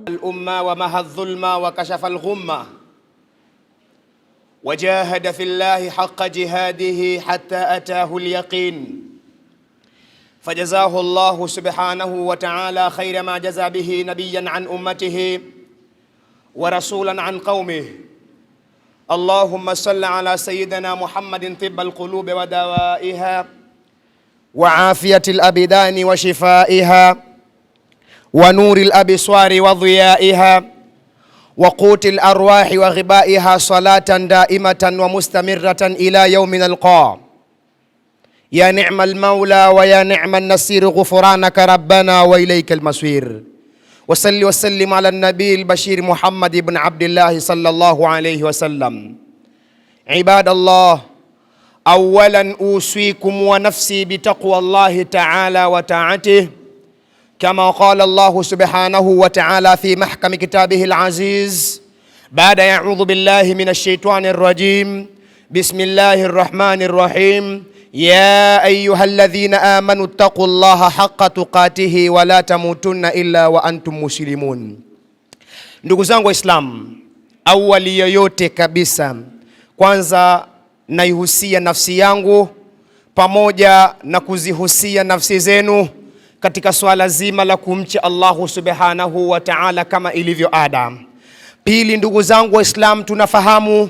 الأمة ومحى الظلم وكشف الغمة وجاهد في الله حق جهاده حتى أتاه اليقين فجزاه الله سبحانه وتعالى خير ما جزى به نبيا عن أمته ورسولا عن قومه. اللهم صل على سيدنا محمد طب القلوب ودوائها وعافية الأبدان وشفائها ونور الأبصار وضيائها وقوت الأرواح وغبائها صلاة دائمة ومستمرة إلى يوم نلقاه. يا نعم المولى ويا نعم النصير، غفرانك ربنا وإليك المصير. وصل وسلم على النبي البشير محمد بن عبد الله صلى الله عليه وسلم. عباد الله، أولا أوصيكم ونفسي بتقوى الله تعالى وطاعته، كما قال الله سبحانه وتعالى في محكم كتابه العزيز بعد يعوذ بالله من الشيطان الرجيم. بسم الله الرحمن الرحيم. يا أيها الذين آمنوا اتقوا الله حق تقاته ولا تموتن إلا وأنتم مسلمون. Ndugu zangu Waislamu, awali yoyote kabisa, kwanza naihusia nafsi yangu pamoja na kuzihusia nafsi zenu katika swala zima la kumcha Allahu subhanahu wa ta'ala kama ilivyo ada. Pili, ndugu zangu Waislamu, tunafahamu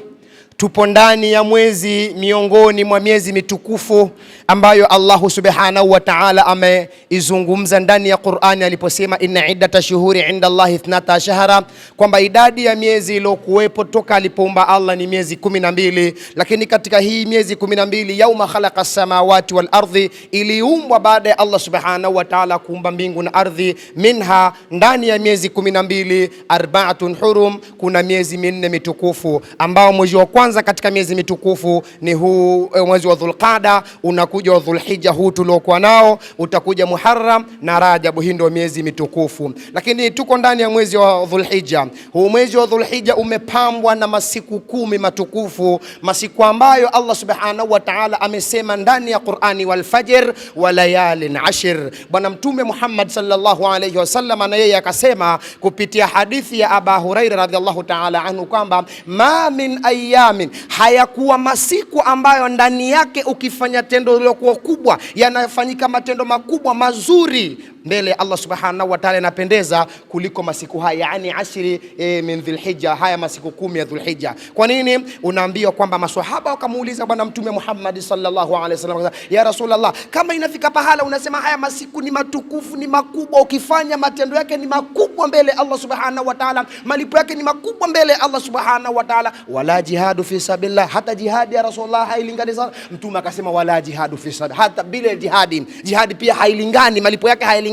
tupo ndani ya mwezi miongoni mwa miezi mitukufu ambayo Allahu subhanahu wa ta'ala ameizungumza ndani ya Qur'ani aliposema inna iddata shuhuri inda Allahi 12 shahra, kwamba idadi ya miezi iliyokuwepo toka alipoumba Allah ni miezi 12. Lakini katika hii miezi 12, yauma khalaqa samawati wal ardhi, iliumbwa baada ya Allah subhanahu wa ta'ala kuumba mbingu na ardhi. Minha, ndani ya miezi 12, arba'atun hurum, kuna miezi minne mitukufu, ambao mwezi wa kwanza katika miezi mitukufu ni huu mwezi wa Dhulqaada, unakuja wa Dhulhijja huu tuliokuwa nao, utakuja Muharram na Rajab. Hii ndio miezi mitukufu, lakini tuko ndani ya mwezi wa Dhulhijja. Huu mwezi wa Dhulhijja umepambwa na masiku 10 matukufu, masiku ambayo Allah subhanahu wa ta'ala amesema ndani ya Qur'ani, wal fajr wa layalin ashir. Bwana Mtume Muhammad sallallahu alayhi wasallam na yeye akasema kupitia hadithi ya Abu Huraira radhiallahu ta'ala anhu kwamba ma min ayyamin, hayakuwa masiku ambayo ndani yake ukifanya tendo lilokuwa kubwa yanafanyika matendo makubwa mazuri mbele Allah subhanahu wa ta'ala yanapendeza kuliko masiku haya, yani ashiri min Dhulhijja, haya masiku 10 ya Dhulhijja. Kwa nini? Unaambiwa kwamba maswahaba wakamuuliza Bwana Mtume Muhammad sallallahu alaihi wasallam, ya Rasulullah, kama inafika pahala unasema haya masiku ni matukufu, ni makubwa, ukifanya matendo yake ni makubwa mbele Allah subhanahu wa ta'ala, malipo yake ni makubwa mbele Allah subhanahu wa ta'ala, wala jihadu fi sabilillah, hata jihadi ya Rasulullah hailingani sana. Mtume akasema wala jihadu fi sabilillah, hata bila jihadi pia hailingani, malipo yake hailingani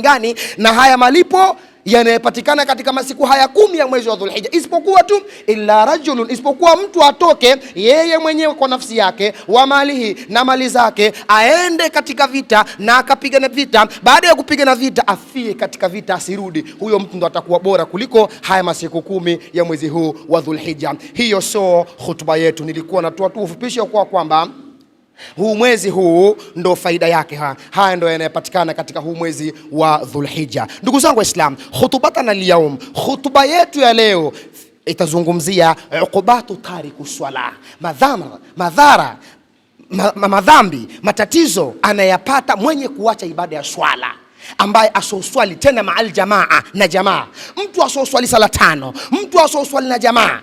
na haya malipo yanayopatikana katika masiku haya 10 ya mwezi wa Dhulhijja, isipokuwa tu illa rajulun, isipokuwa mtu atoke yeye mwenyewe kwa nafsi yake, wa malihi, na mali zake, aende katika vita na akapigana vita, baada ya kupigana vita afie katika vita, asirudi, huyo mtu ndo atakuwa bora kuliko haya masiku 10 ya mwezi huu wa Dhulhijja. Hiyo so hutuba yetu, nilikuwa natoa tu ufupisho kwa kwamba huu mwezi huu ndo faida yake, haya ndo yanayopatikana katika huu mwezi wa Dhulhijja. Ndugu zangu Waislamu, khutubatana al-yawm, khutuba yetu ya leo itazungumzia uqubatu tariku swala, madhambi, matatizo anayapata mwenye kuacha ibada ya swala, ambaye asoswali tena maal jamaa, na jamaa. Mtu asoswali sala 5, mtu asoswali na jamaa,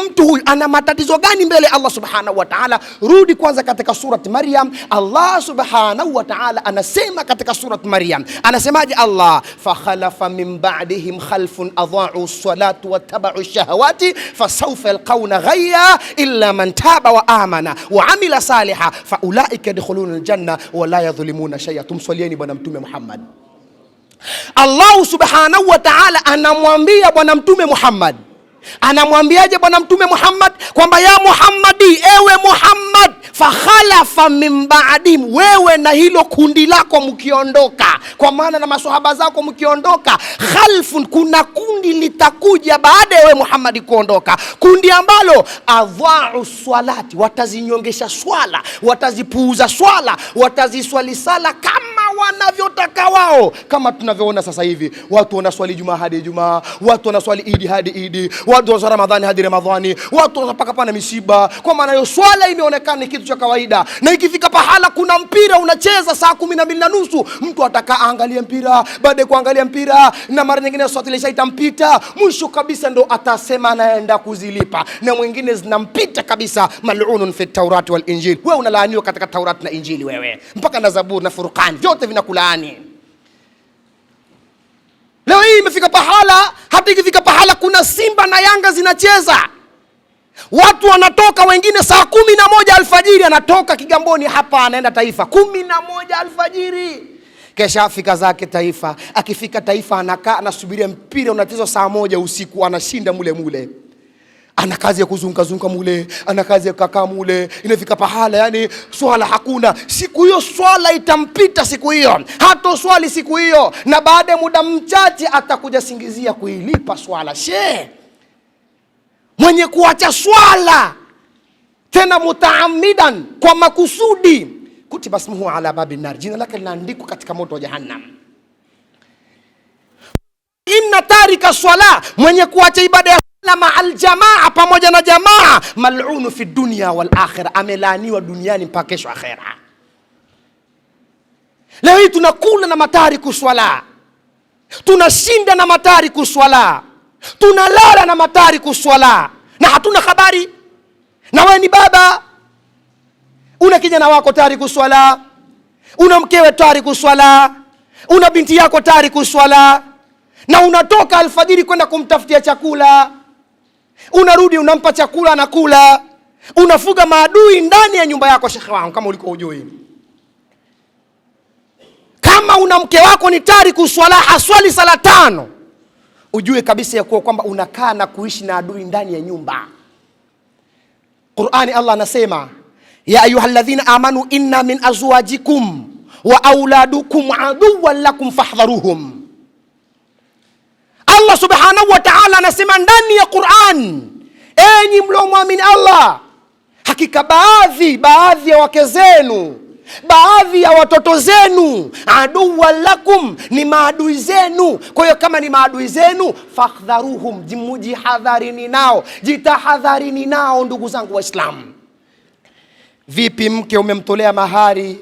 mtu huyu ana matatizo gani mbele Allah subhanahu wa ta'ala? Rudi kwanza katika surat Maryam. Allah subhanahu wa ta'ala anasema katika surat Maryam, anasemaje Allah? Fa khalafa min ba'dihim khalfun adha'u as-salata wattaba'u ash-shahawati fasawfa yalqawna ghayya illa man taba wa amana wa amila salihan fa ulaika yadkhuluna al-janna wa la yadhlimuna shay'a. Tumswalieni Bwana Mtume Muhammad. Allah subhanahu wa ta'ala anamwambia Bwana Mtume Muhammad, Anamwambiaje bwana mtume Muhammad kwamba ya Muhammadi, ewe Muhammad, fakhalafa min ba'dim, wewe na hilo kundi lako mkiondoka, kwa maana na maswahaba zako mkiondoka, khalfun, kuna kundi litakuja baada ya wewe Muhammad kuondoka, kundi ambalo adha'u swalati, watazinyongesha swala, watazipuuza swala, wataziswali sala kama wanavyotaka wao, kama tunavyoona sasa hivi watu wanaswali Jumaa hadi Jumaa, watu wanaswali Idi hadi Idi, watu wanaswali Ramadhani hadi Ramadhani, watu wanapaka pana misiba. Kwa maana hiyo swala imeonekana ni kitu cha kawaida, na ikifika pahala kuna mpira unacheza saa 12:30, mtu ataka angalie mpira, baada ya kuangalia mpira na mara nyingine swala ile itampita, mwisho kabisa ndo atasema anaenda kuzilipa, na mwingine zinampita kabisa. Mal'unun fi Taurat wal Injil, wewe unalaaniwa katika Taurat na Injili, wewe mpaka na Zabur na Furqan vyote vinakulaani. Leo hii imefika pahala, hata ikifika pahala kuna Simba na Yanga zinacheza, watu wanatoka wengine saa 11 alfajiri, anatoka Kigamboni hapa anaenda Taifa 11 alfajiri, kesha afika zake Taifa. Akifika Taifa anakaa anasubiria mpira unachezwa saa 1 usiku, anashinda mule mule. Ana kazi ya kuzunguka mule, ana kazi ya kukaa mule. Inafika pahala yani swala hakuna. Siku hiyo swala itampita siku hiyo, hato swali siku hiyo, na baada ya muda mchache atakuja singizia kuilipa swala. Mwenye kuacha swala tena mutaamidan, kwa makusudi, kutiba ismuhu ala babin nar, jina lake linaandikwa katika moto wa Jahannam. Inna tarika swala, mwenye kuacha ibada ya na ma'al jamaa, pamoja na jamaa, mal'unu fi dunya wal akhirah, amelaaniwa duniani mpaka kesho akhera. Leo hii tunakula na matariku swala, tunashinda na matariku swala, tunalala na matariku swala, na hatuna habari. Na wewe ni baba, una kijana wako tariku swala, una mkewe tariku swala, una binti yako tariku swala, na unatoka alfajiri kwenda kumtafutia chakula, unarudi unampa chakula anakula, unafuga maadui ndani ya nyumba yako. Shekhe wangu, kama ulikuwa hujui, kama una mke wako ni tariku swala, haswali sala 5, ujue kabisa ya kuwa kwamba unakaa na kuishi na adui ndani ya nyumba. Qur'ani Allah anasema, ya ayyuhalladhina amanu inna min azwajikum wa auladukum aduwwan lakum fahdharuhum. Allah subhanahu wa ta'ala anasema ndani ya Qur'an, enyi mlioamini Allah, hakika baadhi ya wake zenu, baadhi ya watoto zenu, aduwwan lakum, ni maadui zenu. Kwa hiyo kama ni maadui zenu, fahdharuhum, jihadharini nao, jitahadharini nao. Ndugu zangu Waislamu, vipi mke umemtolea mahari,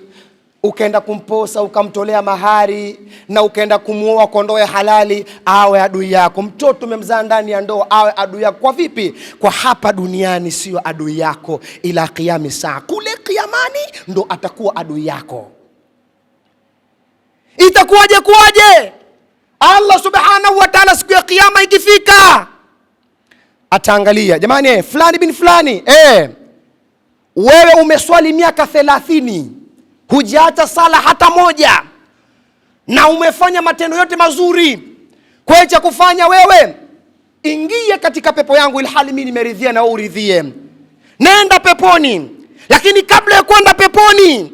ukaenda kumposa ukamtolea mahari, na ukaenda kumuoa kwa ndoa halali, awe adui yako? Mtoto umemzaa ndani ya ndoa, awe adui yako. Kwa vipi? Kwa hapa duniani sio adui yako, ila kiyama saa, kule kiyamani ndo atakuwa adui yako. Itakuwaje? Kuwaje? Allah subhanahu wa ta'ala siku ya kiyama ikifika, ataangalia, jamani, fulani bin fulani, wewe umeswali miaka 30, hujaacha sala hata moja, na umefanya matendo yote mazuri. Kwa hiyo cha kufanya wewe, ingia katika pepo yangu ilhali mimi nimeridhia na wewe uridhie. Nenda peponi. Lakini kabla ya kwenda peponi,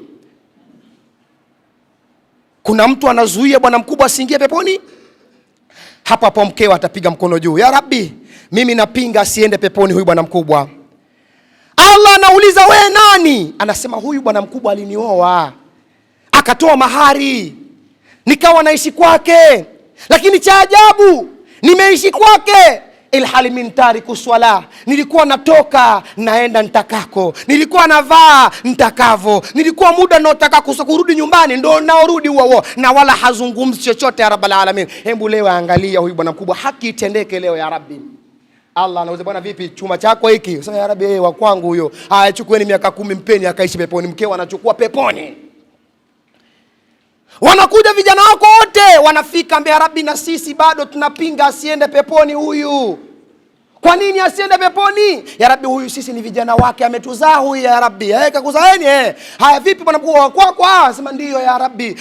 kuna mtu anazuia bwana mkubwa asiingie peponi. Hapo hapo mkeo atapiga mkono juu, ya Rabbi, mimi napinga asiende peponi huyu bwana mkubwa. Allah anauliza, wewe nani? Anasema, huyu bwana mkubwa alinioa, akatoa mahari, nikawa naishi kwake, lakini cha ajabu nimeishi kwake ilhali min tariku swala, nilikuwa natoka naenda nitakako, nilikuwa navaa nitakavo, nilikuwa muda naotaka kurudi nyumbani ndo naorudi huo, na wala hazungumzi chochote ya Rabbul Alamin. Hebu leo angalia huyu bwana mkubwa, haki itendeke leo ya Rabbi. Allah anauliza, bwana vipi chuma chako hiki? Sasa ya Rabbi, wa kwangu huyo. Haya, chukueni miaka 10 mpeni akaishi peponi. Mkeo anachukua peponi. Wanakuja vijana wako wote, wanafika mbele ya Rabbi, na sisi bado tunapinga asiende peponi huyu. Kwa nini asiende peponi? Ya Rabbi, huyu sisi ni vijana wake, ametuzaa huyu ya Rabbi. Kakuzaeni haya vipi bwana mkubwa kwako? Sema ndio ya Rabbi.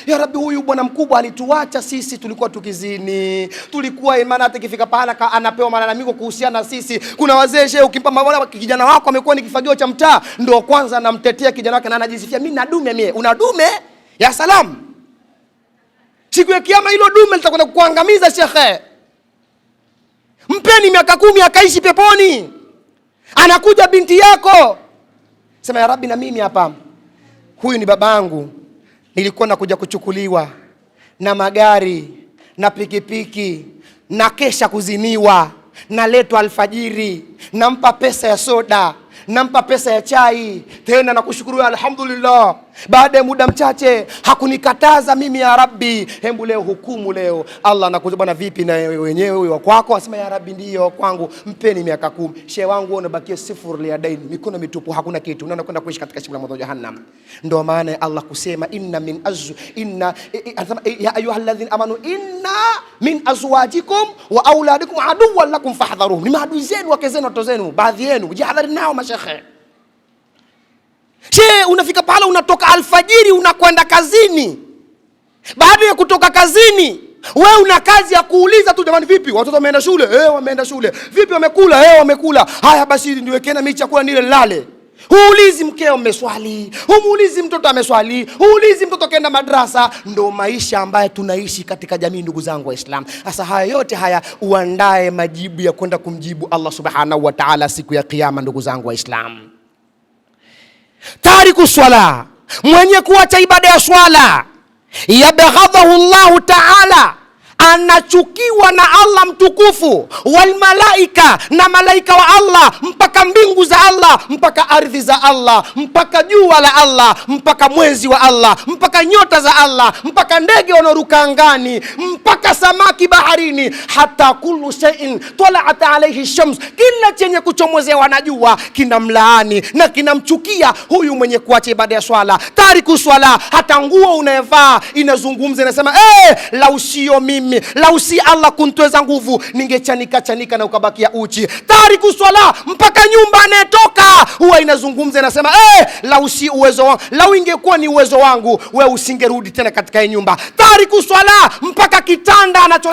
Ya Rabbi, huyu bwana mkubwa alituacha sisi, tulikuwa tukizini, tulikuwa maana hata ikifika pahala anapewa malalamiko kuhusiana na sisi. Kuna wazee shehe, ukimpa mabwana kijana wako amekuwa ni kifagio cha mtaa, ndio kwanza anamtetea kijana wake na anajisifia, mimi na dume. Mimi una dume ya salamu, siku ya kiyama hilo dume litakwenda kukuangamiza shekhe. Mpeni miaka 10 akaishi peponi. Anakuja binti yako, sema ya Rabbi, na mimi hapa, huyu ni babangu, nilikuwa nakuja kuchukuliwa na magari na pikipiki, na kesha kuziniwa, naletwa alfajiri, nampa pesa ya soda, nampa pesa ya chai, tena nakushukuru alhamdulillah. Baada ya muda mchache hakunikataza mimi ya Rabbi. Hembu leo hukumu leo. Allah anakuza, bwana vipi na wenyewe huyo kwako? Asema ya Rabbi, ndio kwangu, mpeni miaka 10. Shehe wangu wewe unabakia sifuri ya daini, mikono mitupu, hakuna kitu, unaenda kwenda kuishi katika shimo la moto jahannam. Ndio maana Allah kusema ya ayyuhalladhina amanu inna min azwajikum wa auladikum aduwwan lakum fahdharuhum. Ni maadui zenu, wake zenu, watoto zenu, baadhi yenu jihadhari nao mashekhe. Unafika pahala unatoka alfajiri unakwenda kazini. Baada ya kutoka kazini, wewe una kazi ya kuuliza tu, jamani vipi watoto wameenda shule? Wameenda shule. Vipi wamekula? Wamekula. Haya basi niwekeni mimi chakula nile lale. Huulizi mkeo mmeswali, humuulizi mtoto ameswali, huulizi mtoto kaenda madrasa. Ndio maisha ambayo tunaishi katika jamii, ndugu zangu Waislamu. Sasa haya yote haya uandae majibu ya kwenda kumjibu Allah subhanahu wa ta'ala siku ya kiyama, ndugu zangu Waislamu. Tariku swala, mwenye kuacha ibada ya swala, yabghadhahu Allah ta'ala, anachukiwa na Allah mtukufu, wal malaika, na malaika wa Allah, mpaka mbingu za Allah, mpaka ardhi za Allah, mpaka jua la Allah, mpaka mwezi wa Allah, mpaka nyota za Allah, mpaka ndege wanaoruka angani, mpaka samaki baharini, hata kullu shay'in tala'at alayhi shams, kila chenye kuchomozewa na jua kinamlaani na kinamchukia huyu mwenye kuacha ibada ya swala. Tariku swala, hata nguo unayevaa inazungumza, inasema lau sio mimi, lau si Allah kunitweza nguvu, ningechanika na ukabakia uchi. Tariku swala, mpaka nyumba anayetoka huwa inazungumza, inasema lau si uwezo wangu, lau ingekuwa ni uwezo wangu, wewe usingerudi tena katika hii nyumba. Tariku swala, mpaka kitanda anacho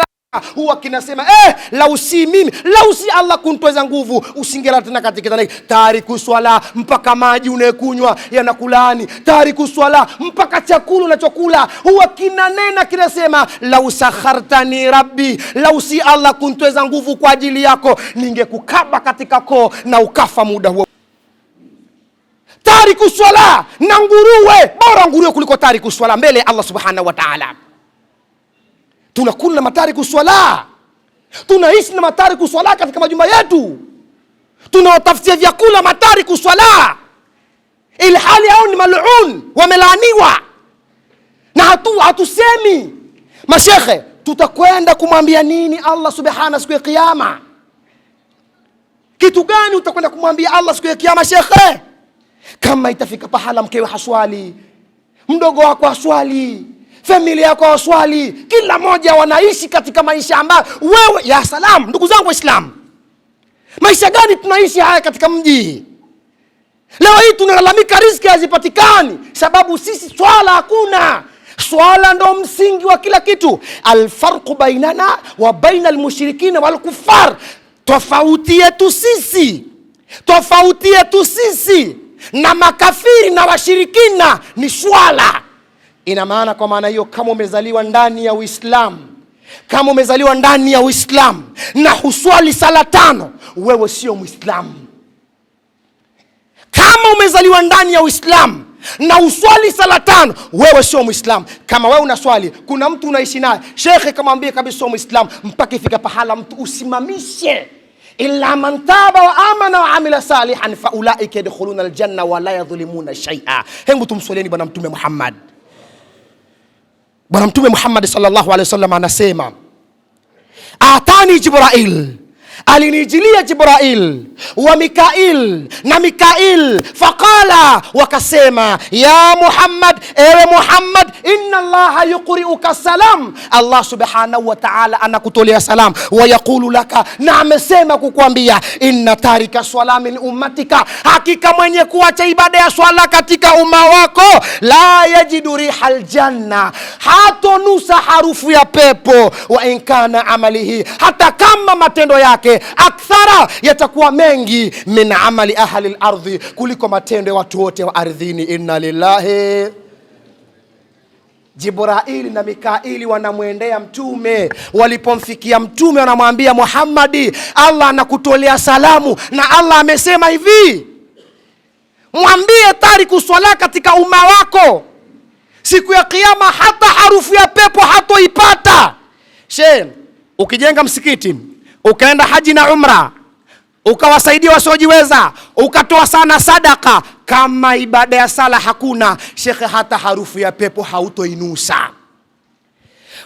huwa kinasema lau si mimi, lau si Allah kunitweza nguvu, usingelala tena katika kitanda. Tariku swala, mpaka maji unayekunywa yanakulaani. Tariku swala, mpaka chakula unachokula huwa kinanena, kinasema lau sakhartani rabbi, lau si Allah kunitweza nguvu kwa ajili yako, ningekukaba katika koo na ukafa muda huo. Tariku swala, na nguruwe, bora nguruwe kuliko tariku swala mbele Allah subhanahu wa ta'ala. Tunakula na matariku swala, tunaishi na matariku swala katika majumba yetu, tunawatafutia vyakula matariku swala, ilhali hao ni mal'un, wamelaaniwa. Na hatusemi mashekhe, tutakwenda kumwambia nini Allah subhanahu siku ya kiyama? Kitu gani utakwenda kumwambia Allah siku ya kiyama shekhe? Kama itafika pahala mkewe haswali, mdogo wako haswali, familia yako waswali, kila moja wanaishi katika maisha ambayo wewe, ya salam, ndugu zangu Waislamu, maisha gani tunaishi haya katika mji? Leo hii tunalalamika riziki hazipatikani, sababu sisi swala hakuna. Swala ndo msingi wa kila kitu. Alfarqu bainana wa baina almushrikina wal kuffar, tofauti yetu sisi na makafiri na washirikina ni swala. Ina maana, kwa maana hiyo, kama umezaliwa ndani ya Uislamu, na huswali sala 5, wewe sio Muislamu. Kama umezaliwa ndani ya Uislamu na uswali sala 5, wewe sio Muislamu. Kama wewe unaswali, kuna mtu unaishi naye, shekhe kamwambie kabisa sio Muislamu, mpaka ifika pahala mtu usimamishe, illa man taba wa amana wa amila salihan fa ulaika yadkhuluna aljanna wa la yadhlimuna shay'a. Hebu tumswalieni bwana mtume Muhammad. Bwana mtume Muhammad sallallahu alaihi wasallam anasema, atani Jibrail alinijilia Jibrail wa Mikail na Mikail, faqala, wakasema, ya Muhammad, ewe Muhammad, inna Allaha yuqri'uka salam, Allah subhanahu wa ta'ala anakutolea salam, wa yaqulu laka, na amesema kukuambia, inna tarika swala min ummatika, hakika mwenye kuacha ibada ya swala katika umma wako, la yajidu rihal janna, hatonusa harufu ya pepo, wa inkana amalihi, hata kama matendo yake akthara, yatakuwa mengi, min amali ahli al-ardhi, kuliko matendo ya watu wote wa ardhini. Inna lillahi. Jibraili na Mikaili wanamwendea mtume. Walipomfikia mtume, wanamwambia, Muhammadi, Allah anakutolea salamu, na Allah amesema hivi, mwambie tariku swala katika umma wako, siku ya kiyama hata harufu ya pepo hatoipata. Ukijenga msikiti, ukaenda haji na umra, ukawasaidia wasiojiweza, ukatoa sana sadaka, kama ibada ya sala hakuna, shekhe, hata harufu ya pepo hautoinusa.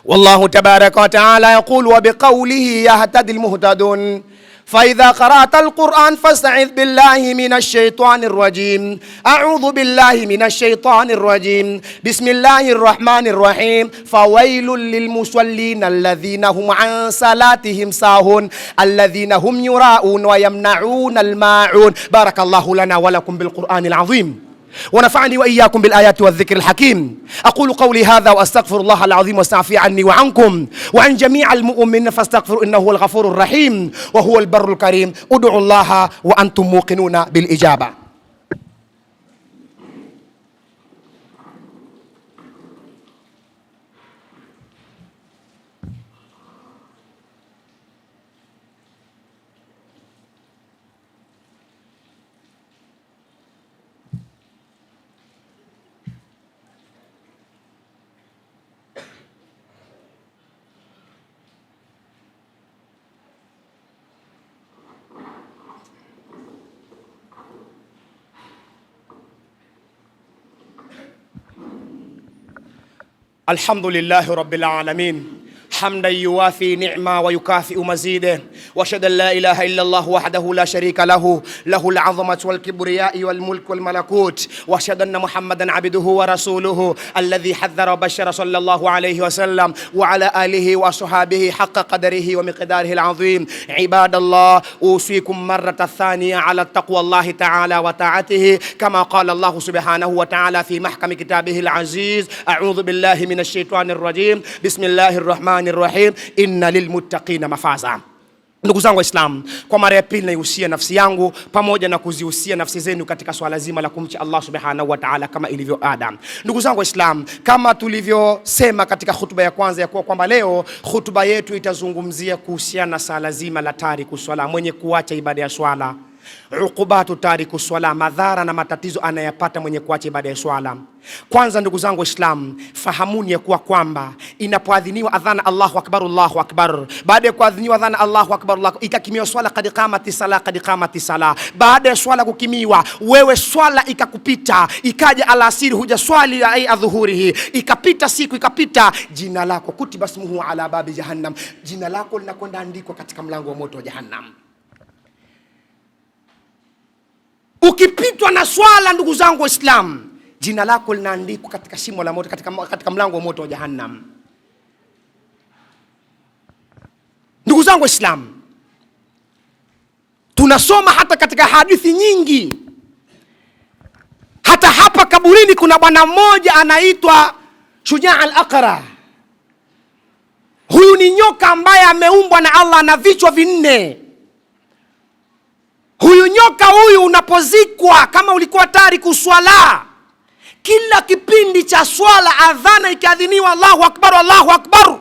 Wallahu tabaraka wa taala yaqulu, wa biqawlihi yahtadi almuhtadun, فإذا قرأت القرآن فاستعذ بالله من الشيطان الرجيم. أعوذ بالله من الشيطان الرجيم. بسم الله الرحمن الرحيم. فويل للمصلين الذين هم عن صلاتهم ساهون الذين هم يراءون ويمنعون الماعون. بارك الله لنا ولكم بالقرآن العظيم، ونفعني وإياكم بالآيات والذكر الحكيم. أقول قولي هذا وأستغفر الله العظيم واستعفي عني وعنكم وعن جميع المؤمنين فاستغفروا إنه هو الغفور الرحيم وهو البر الكريم. ادعوا الله وأنتم موقنون بالإجابة. الحمد لله رب العالمين حمدا يوافي نعمة ويكافئ مزيده، واشهد ان لا اله الا الله وحده لا شريك له، له العظمة والكبرياء والملك والملكوت، واشهد ان محمدا عبده ورسوله الذي حذر وبشر صلى الله عليه وسلم وعلى آله وصحابه حق قدره ومقداره العظيم. عباد الله، اوصيكم مرة ثانية على تقوى الله تعالى وطاعته، كما قال الله سبحانه وتعالى في محكم كتابه العزيز: أعوذ بالله من الشيطان الرجيم، بسم الله الرحمن الرحيم، inna lilmuttaqina mafaza. Ndugu zangu Waislamu, kwa mara ya pili naihusia nafsi yangu pamoja na kuzihusia nafsi zenu katika swala zima la kumcha Allah subhanahu wa ta'ala kama ilivyo ada. Ndugu zangu Waislamu, kama tulivyosema katika hutuba ya kwanza ya kwamba leo hutuba yetu itazungumzia kuhusiana na swala zima la tariku swala, mwenye kuacha ibada ya swala, ukubatu tariku swala, madhara na matatizo anayapata mwenye kuacha ibada ya swala. Kwanza ndugu zangu Waislamu, fahamuni ya kuwa kwamba inapoadhiniwa adhana Allahu akbar, Allahu akbar, baada ya kuadhiniwa adhana Allahu akbar, Allahu, ikakimiwa swala qad qamati sala, qad qamati sala, baada ya swala kukimiwa, wewe swala ikakupita, ikaja alasiri huja swali ya adhuhurihi, ikapita siku, ikapita, jina lako kutiba smuhu ala babi jahannam, jina lako linakwenda andikwa katika mlango wa moto wa jahannam. Ukipitwa na swala ndugu zangu Waislamu, jina lako linaandikwa katika shimo la moto, katika mlango wa moto wa jahannam. Ndugu zangu Waislamu, tunasoma hata katika hadithi nyingi. Hata hapa kaburini kuna bwana mmoja anaitwa Shujaa al-Aqra. Huyu ni nyoka ambaye ameumbwa na Allah na vichwa vinne. Huyu nyoka huyu unapozikwa, kama ulikuwa tariku swala, kila kipindi cha swala adhana ikiadhiniwa Allahu akbar, Allahu akbar,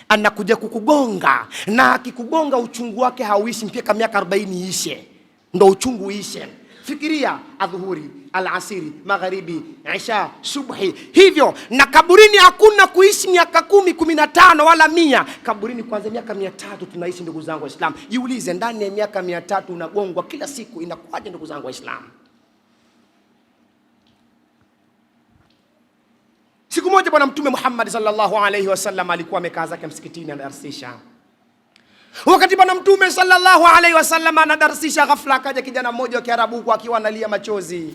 anakuja kukugonga, na akikugonga uchungu wake hauishi mpaka miaka 40 ishe, ndo uchungu ishe. Fikiria adhuhuri, alasiri, magharibi, isha, subhi, hivyo. Na kaburini hakuna kuishi miaka 10, 15 wala 100. Kaburini kwanza miaka 300 tunaishi ndugu zangu Waislamu. Jiulize, ndani ya miaka 300 unagongwa kila siku, inakuwaje ndugu zangu Waislamu? Siku moja bwana Mtume Muhammad sallallahu alayhi wasallam alikuwa amekaa zake msikitini anarsisha. Wakati bwana Mtume sallallahu alaihi wasallam anadarsisha, ghafla akaja kijana mmoja wa Kiarabu huko akiwa analia machozi,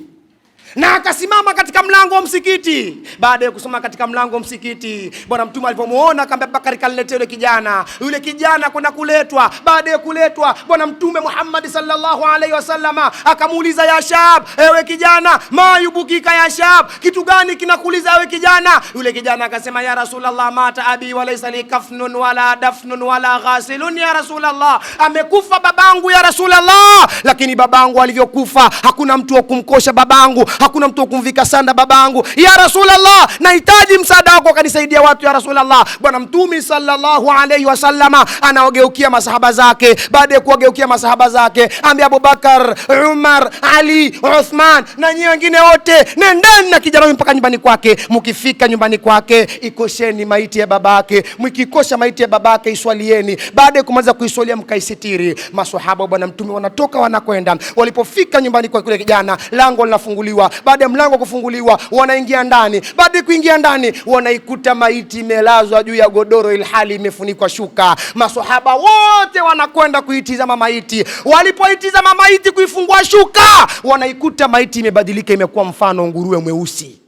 na akasimama katika mlango wa msikiti. Baada ya kusoma katika mlango wa msikiti, bwana Mtume alipomuona akamwambia Bakari, kaniletee yule kijana. Yule kijana kwenda kuletwa. Baada ya kuletwa, bwana Mtume Muhammad sallallahu alaihi wasallam akamuuliza, ya shab, ewe kijana, ma yubukika ya shab, kitu gani kinakuuliza ewe kijana? Yule kijana akasema, ya Rasulullah, mata abi wa laysa li kafnun wala dafnun wala ghasilun ya Rasulullah, amekufa babangu ya Rasulullah, lakini babangu alivyokufa hakuna mtu wa kumkosha babangu, hakuna mtu kumvika sanda babangu. Ya Rasulullah, nahitaji msaada wako, kanisaidia watu ya Rasulullah. Bwana Mtume sallallahu alaihi wasallama anaogeukia masahaba zake. Baada ya kuogeukia masahaba zake, ambia Abubakar, Umar, Ali, Uthman na nyinyi wengine wote, nendeni na kijana mpaka nyumbani kwake. Mkifika nyumbani kwake, ikosheni maiti ya babake. Mkikosha maiti ya babake, iswalieni. Baada ya kumaliza kuiswalia, mkaisitiri. Maswahaba bwana Mtume wanatoka wanakwenda. Walipofika nyumbani kwa kule kijana, lango linafunguliwa. Baada ya mlango kufunguliwa, wanaingia ndani. Baada ya kuingia ndani, wanaikuta maiti imelazwa juu ya godoro ilhali imefunikwa shuka. Maswahaba wote wanakwenda kuitizama maiti. Walipoitizama maiti, kuifungua shuka, wanaikuta maiti imebadilika, imekuwa mfano nguruwe mweusi.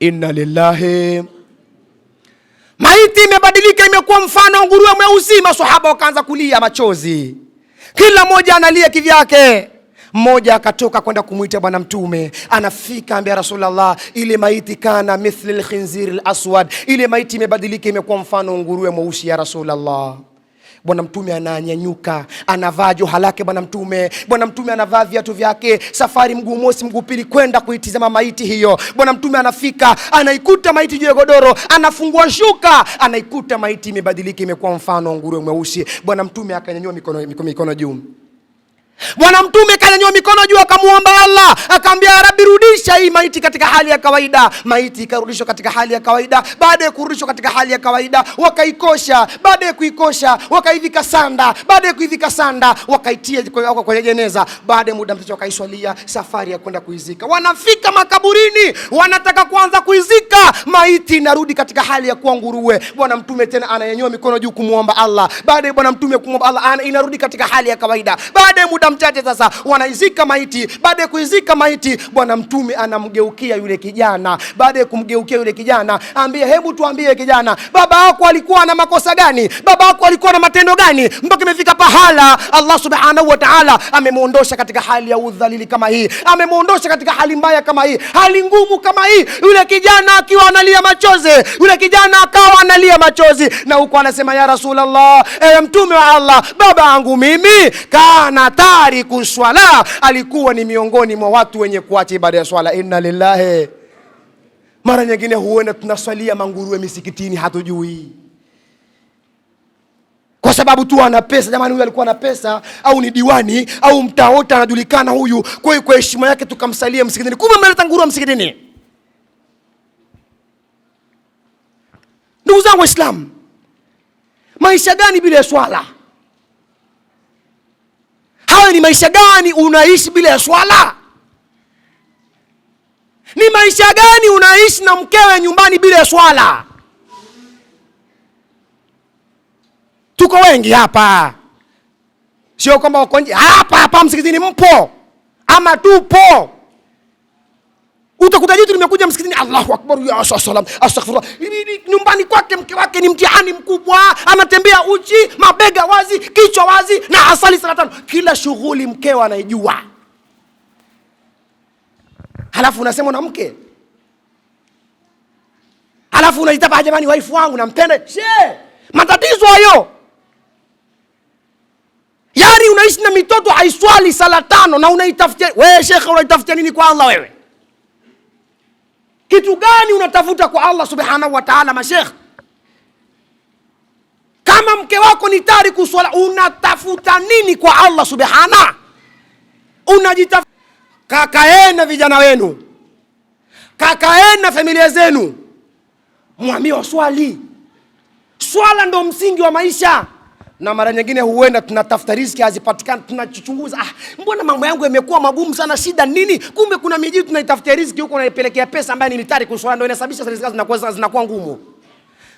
Inna lillahi. Maiti imebadilika, imekuwa mfano nguruwe mweusi. Maswahaba wakaanza kulia machozi, kila mmoja analia kivyake. Mmoja akatoka kwenda kumuita bwana Mtume. Anafika ambia Rasulullah, ile maiti kana mithli al-khinzir al-aswad, ile maiti imebadilika, imekuwa mfano nguruwe mweusi ya Rasulullah. Bwana Mtume ananyanyuka, anavaa joha lake bwana Mtume. Bwana Mtume anavaa viatu vyake, safari mguu mosi mguu pili kwenda kuitizama maiti hiyo. Bwana Mtume anafika, anaikuta maiti juu ya godoro, anafungua shuka, anaikuta maiti imebadilika, imekuwa mfano nguruwe mweusi. Bwana Mtume akanyanyua mikono juu. Bwana Mtume kanyanyua mikono juu, akamuomba Allah, akamwambia, Rabbi, rudisha hii maiti katika hali ya kawaida. Maiti ikarudishwa katika hali ya kawaida. Baada ya kurudishwa katika hali ya kawaida, wakaikosha. Baada ya kuikosha, wakaivika sanda. Baada ya kuivika sanda, wakaitia kwenye jeneza. Baada ya muda mchache, wakaiswalia, safari ya kwenda kuizika. Wanafika makaburini, wanataka kuanza kuizika, maiti inarudi katika hali ya kuwa nguruwe. Bwana Mtume tena ananyanyua mikono juu kumuomba Allah. Baada ya bwana Mtume kumuomba Allah, inarudi katika hali ya kawaida. Baada ya muda mchache sasa, wanaizika maiti. Baada ya kuizika maiti, bwana Mtume anamgeukia yule kijana. Baada ya kumgeukia yule kijana, ambie, hebu tuambie kijana, baba yako alikuwa na makosa gani? Baba yako alikuwa na matendo gani mpaka imefika pahala Allah subhanahu wa ta'ala amemuondosha katika hali ya udhalili kama hii, amemuondosha katika hali mbaya kama hii, hali ngumu kama hii? Yule kijana akiwa analia machozi, yule kijana akawa analia machozi, na huko anasema, ya Rasulullah, Mtume wa Allah, baba yangu mimi kana tariku swala, alikuwa ni miongoni mwa watu wenye kuacha ibada ya swala. Inna lillahi. Mara nyingine huenda tunaswalia manguruwe misikitini, hatujui, kwa sababu tu ana pesa. Jamani, huyu alikuwa na pesa, au ni diwani, au mtaa wote anajulikana huyu, kwa hiyo kwa heshima yake tukamsalia msikitini. Kumbe mmeleta nguruwe msikitini. Ndugu zangu Waislamu, maisha gani bila swala? Hayo ni maisha gani unaishi bila ya swala? Ni maisha gani unaishi na mkewe nyumbani bila ya swala? Tuko wengi hapa, sio kwamba wako nje. Hapa msikitini mpo ama tupo. Utakuta jitu limekuja msikitini, Allahu Akbar, ya salam, astaghfirullah. Nyumbani kwake mke wake ni mtihani mkubwa, anatembea uchi, mabega wazi, kichwa wazi, na asali 35. Kila shughuli mkeo anaijua. Halafu unasema na mke, halafu unajitapa, jamani, waifu wangu nampenda. Matatizo hayo. Yari unaishi na mitoto haiswali sala 5 na unaitafutia wewe. Shekhe, unaitafutia nini kwa Allah wewe? Kitu gani unatafuta kwa Allah subhanahu wa ta'ala? Mashekhe, kama mke wako ni tariku swala, unatafuta nini kwa Allah subhana? Unajitafuta. Kakaeni vijana wenu, kakaeni na familia zenu, mwambie waswali. Swala ndo msingi wa maisha. Na mara nyingine huenda tunatafuta riziki hazipatikani, tunachuchunguza, mbona mambo yangu yamekuwa magumu sana, shida nini? Kumbe kuna miji tunaitafutia riziki huko, unaipelekea pesa ambayo ni mitari kuswala, ndio inasababisha riziki zinakuwa ngumu.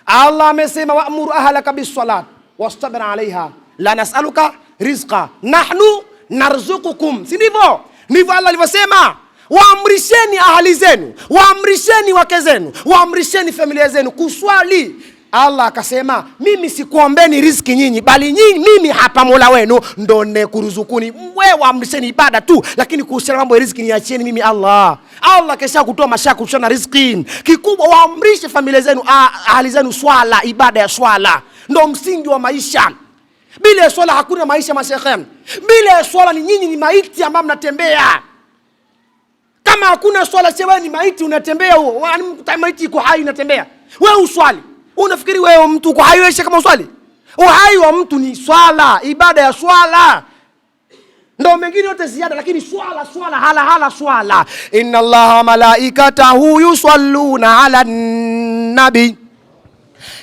Allah amesema wa'mur ahlaka bis-salat wastabir 'alayha la nas'aluka rizqa nahnu narzuqukum. Si ndivyo? Ndivyo Allah alivyosema. Waamrisheni ahali zenu, waamrisheni wake zenu, waamrisheni familia zenu kuswali. Allah akasema mimi sikuombeni riziki nyinyi, bali nyinyi mimi hapa Mola wenu ndo nekuruzukuni. Wewe waamrisheni ibada tu, lakini kuhusiana mambo ya riziki niachieni mimi Allah. Allah kesha kutoa mashaka kuhusiana na riziki. Kikubwa waamrishe familia zenu, ahali zenu swala, ibada ya swala ndo msingi wa maisha. Bila ya swala hakuna maisha mashekhe. Bila ya swala ni nyinyi ni maiti ambao mnatembea. Kama hakuna swala wewe ni maiti unatembea huo. Maiti iko hai unatembea. Wewe uswali. Unafikiri wewe mtu uko hai wewe kama uswali? Uhai wa mtu ni swala, ibada ya swala. Ndio mengine yote ziada, lakini swala hala swala. Inna Allaha malaikatahu yusalluna ala nabi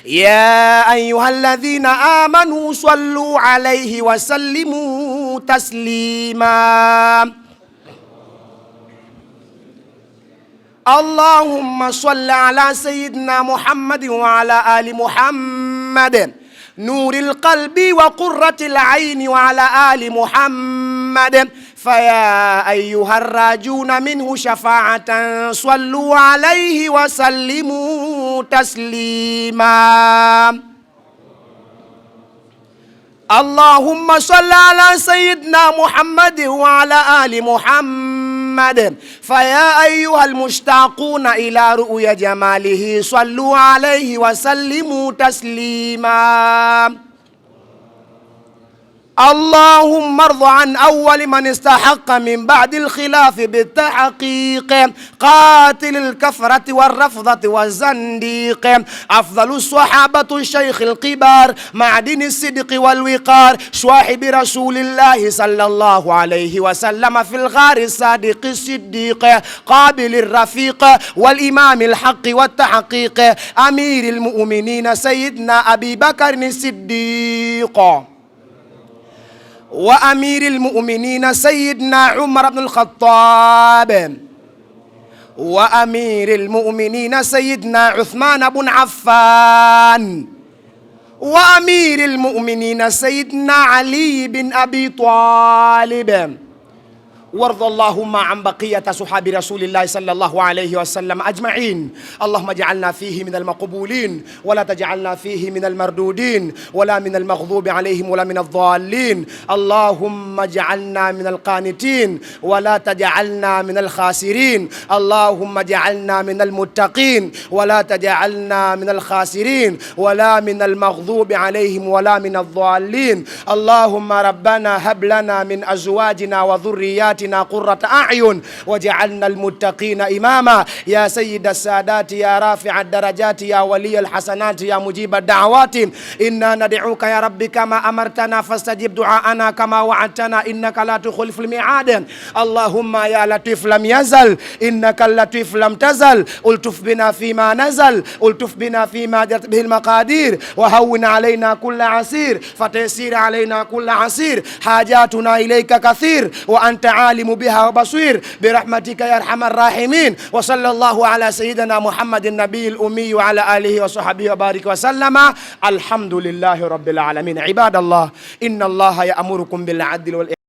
ya ayyuhalladhina amanu sallu alayhi wa sallimu taslima. Allahumma salli ala sayyidina Muhammad wa ala ali Muhammad nuril qalbi wa qurratil aini wa ala ali Muhammad faya ayyuhar rajuna minhu shafa'atan sallu alayhi wa sallimu taslima. Allahumma salli ala sayyidina Muhammad wa ala ali Muhammad faya ayyuhal mushtaquna ila ru'ya jamalihi sallu alayhi wa sallimu taslima. اللهم ارض عن أول من استحق من بعد الخلاف بالتحقيق قاتل الكفرة والرفضة والزنديق أفضل الصحابة الشيخ الكبار معدن الصدق والوقار صاحب رسول الله صلى الله عليه وسلم في الغار الصادق الصديق قابل الرفيق والإمام الحق والتحقيق أمير المؤمنين سيدنا أبي بكر الصديق وأمير المؤمنين سيدنا عمر بن الخطاب وأمير المؤمنين سيدنا عثمان بن عفان وأمير المؤمنين سيدنا علي بن أبي طالب. وارض اللهم عن بقية صحاب رسول الله صلى الله عليه وسلم أجمعين. اللهم اجعلنا فيه من المقبولين ولا تجعلنا فيه من المردودين ولا من المغضوب عليهم ولا من الضالين. اللهم اجعلنا من القانتين ولا تجعلنا من الخاسرين. اللهم اجعلنا من المتقين ولا تجعلنا من الخاسرين ولا من المغضوب عليهم ولا من الضالين. اللهم ربنا هب لنا من أزواجنا وذرياتنا قرة أعين وجعلنا المتقين إماما. يا سيد السادات يا رافع الدرجات يا ولي الحسنات يا مجيب الدعوات إنا ندعوك يا رب كما أمرتنا فاستجب دعاءنا كما وعدتنا إنك لا تخلف الميعاد. اللهم يا لطيف لم يزل إنك اللطيف لم تزل ألطف بنا فيما نزل ألطف بنا فيما جرت به المقادير وهون علينا كل عسير فتيسير علينا كل عسير. حاجاتنا إليك كثير وأنت عالم بها وبصير برحمتك يا أرحم الراحمين. وصلى الله على سيدنا محمد النبي الأمي وعلى آله وصحبه وبارك وسلم. الحمد لله رب العالمين. عباد الله إن الله يأمركم بالعدل والإحسان